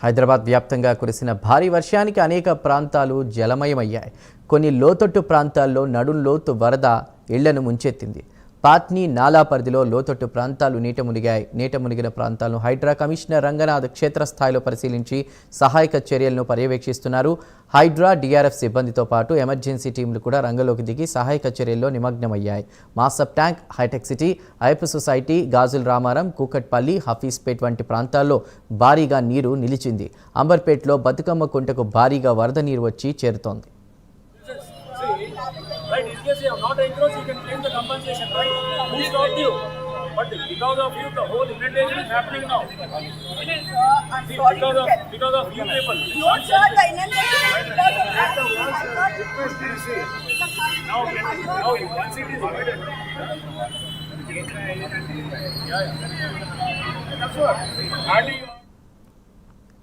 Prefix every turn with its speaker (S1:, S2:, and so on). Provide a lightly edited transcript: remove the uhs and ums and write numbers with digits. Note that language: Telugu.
S1: హైదరాబాద్ వ్యాప్తంగా కురిసిన భారీ వర్షానికి అనేక ప్రాంతాలు జలమయమయ్యాయి. కొన్ని లోతట్టు ప్రాంతాల్లో నడుం లోతు వరద ఇళ్లను ముంచెత్తింది. పాట్నీ నాలా పరిధిలో లోతట్టు ప్రాంతాలు నీట మునిగిన ప్రాంతాలను హైడ్రా కమిషనర్ రంగనాథ్ క్షేత్రస్థాయిలో పరిశీలించి సహాయక చర్యలను పర్యవేక్షిస్తున్నారు. హైడ్రా డిఆర్ఎఫ్ సిబ్బందితో పాటు ఎమర్జెన్సీ టీంలు కూడా రంగంలోకి దిగి సహాయక చర్యల్లో నిమగ్నమయ్యాయి. మాసప్ ట్యాంక్, హైటెక్ సిటీ, అయ్యప్ప సొసైటీ, గాజుల రామారం, కూకట్పల్లి, హఫీజ్పేట్ వంటి ప్రాంతాల్లో భారీగా నీరు నిలిచింది. అంబర్పేటలో బతుకమ్మ కుంటకు భారీగా వరద నీరు వచ్చి చేరుతోంది.
S2: Right, in case you have not encroached, you can claim the compensation, right? Who stopped you? But because of you, the whole inundation is happening now. Because of you people.
S3: No, sir, the inundation is because of that.
S2: Now once it is divided. Yeah. That's what.